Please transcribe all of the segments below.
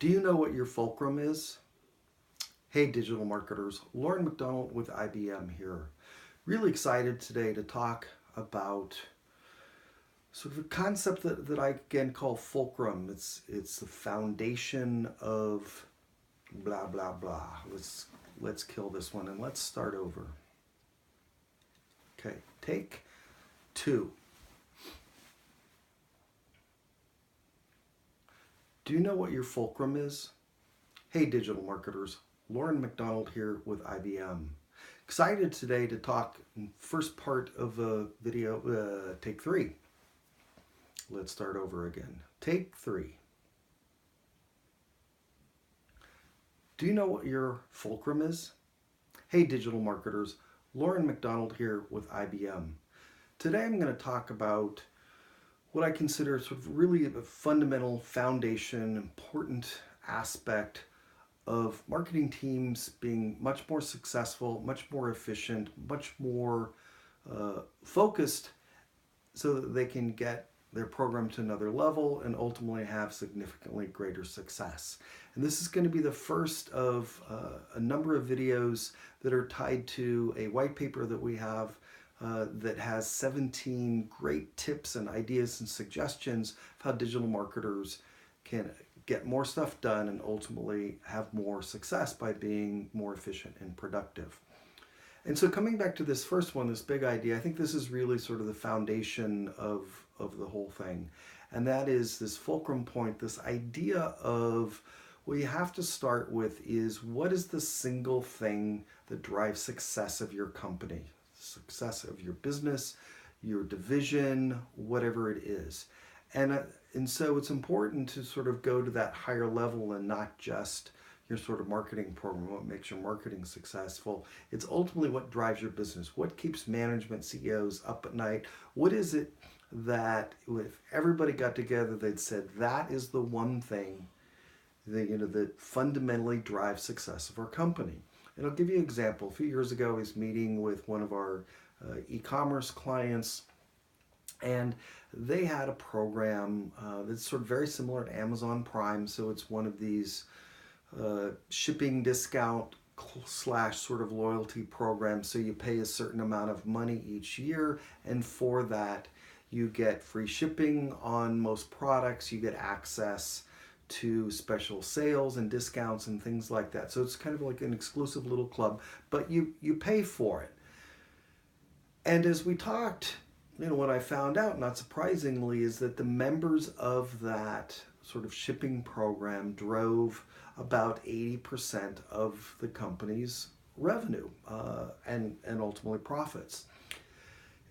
Do you know what your Fulcrum is? Hey, digital marketers, Lauren McDonald with IBM here. Really excited today to talk about sort of a concept that I again call Fulcrum. It's the foundation of blah blah blah. Let's kill this one and let's start over. Okay, take two. Do you know what your Fulcrum is? Hey, digital marketers, Lauren McDonald here with IBM. Excited today to talk first part of a video, take three. Let's start over again. Take three. Do you know what your Fulcrum is? Hey, digital marketers, Lauren McDonald here with IBM. Today I'm going to talk about what I consider sort of really a fundamental foundation, important aspect of marketing teams being much more successful, much more efficient, much more focused so that they can get their program to another level and ultimately have significantly greater success. And this is going to be the first of a number of videos that are tied to a white paper that we have that has 17 great tips and ideas and suggestions of how digital marketers can get more stuff done and ultimately have more success by being more efficient and productive. And so coming back to this first one, this big idea, I think this is really sort of the foundation of the whole thing. And that is this fulcrum point, this idea of what you have to start with is what is the single thing that drives success of your company, success of your business, your division, whatever it is. And so it's important to sort of go to that higher level and not just your sort of marketing program, what makes your marketing successful. It's ultimately what drives your business, what keeps management CEOs up at night. What is it that if everybody got together, they'd said that is the one thing that fundamentally drives success of our company. And I'll give you an example. A few years ago, I was meeting with one of our e-commerce clients, and they had a program that's sort of very similar to Amazon Prime. So it's one of these shipping discount slash sort of loyalty programs. So you pay a certain amount of money each year, and for that you get free shipping on most products. You get access to special sales and discounts and things like that. So it's kind of like an exclusive little club, but you pay for it. And as we talked, what I found out, not surprisingly, is that the members of that sort of shipping program drove about 80% of the company's revenue and ultimately profits.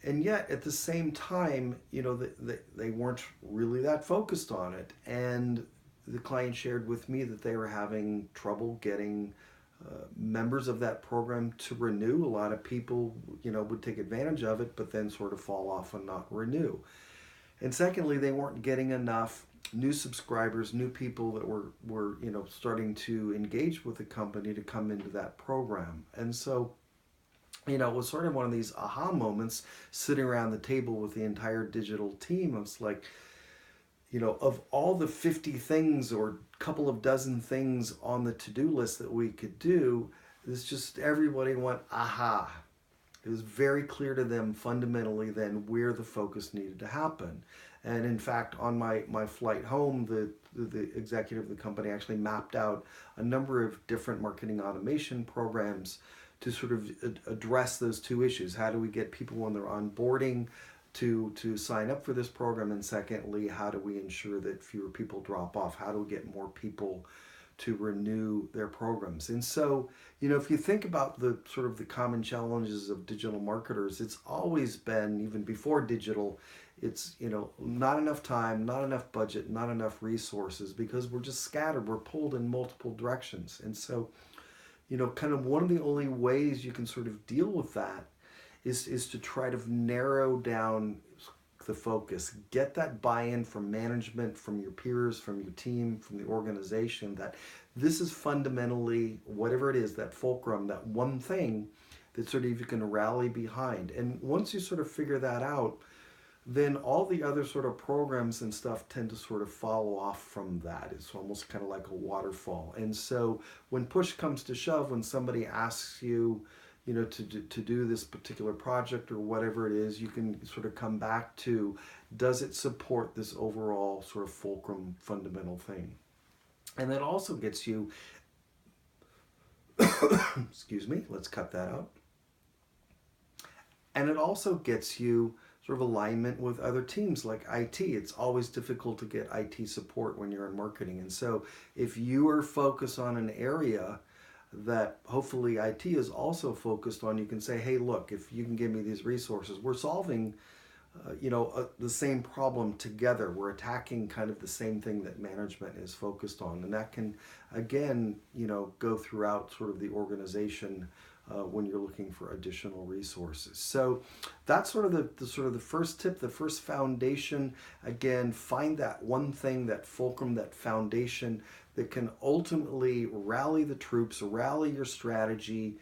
And yet, at the same time, they weren't really that focused on it. And the client shared with me that they were having trouble getting members of that program to renew. A lot of people, would take advantage of it, but then sort of fall off and not renew. And secondly, they weren't getting enough new subscribers, new people that were starting to engage with the company to come into that program. And so, it was sort of one of these aha moments sitting around the table with the entire digital team. I was like, of all the 50 things or couple of dozen things on the to-do list that we could do, it's just everybody went, aha. It was very clear to them fundamentally then where the focus needed to happen. And in fact, on my flight home, the executive of the company actually mapped out a number of different marketing automation programs to sort of address those two issues. How do we get people when they're onboarding to sign up for this program? And secondly, how do we ensure that fewer people drop off? How do we get more people to renew their programs? And so, if you think about the sort of the common challenges of digital marketers, it's always been, even before digital, it's, not enough time, not enough budget, not enough resources, because we're just scattered, we're pulled in multiple directions. And so, kind of one of the only ways you can sort of deal with that is to try to narrow down the focus, get that buy-in from management, from your peers, from your team, from the organization, that this is fundamentally, whatever it is, that fulcrum, that one thing that sort of you can rally behind. And once you sort of figure that out, then all the other sort of programs and stuff tend to sort of follow off from that. It's almost kind of like a waterfall. And so when push comes to shove, when somebody asks you, to do this particular project or whatever it is, you can sort of come back to, does it support this overall sort of fulcrum fundamental thing? And that also gets you, excuse me, let's cut that out. And it also gets you sort of alignment with other teams like IT. It's always difficult to get IT support when you're in marketing. And so if you are focused on an area that hopefully IT is also focused on, you can say, hey, look, if you can give me these resources, we're solving the same problem together. We're attacking kind of the same thing that management is focused on. And that can, again, go throughout sort of the organization when you're looking for additional resources. So that's sort of the first tip, the first foundation. Again, find that one thing, that fulcrum, that foundation that can ultimately rally the troops, rally your strategy,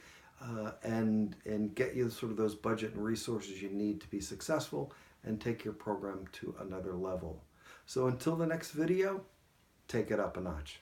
and get you sort of those budget and resources you need to be successful and take your program to another level. So until the next video, take it up a notch.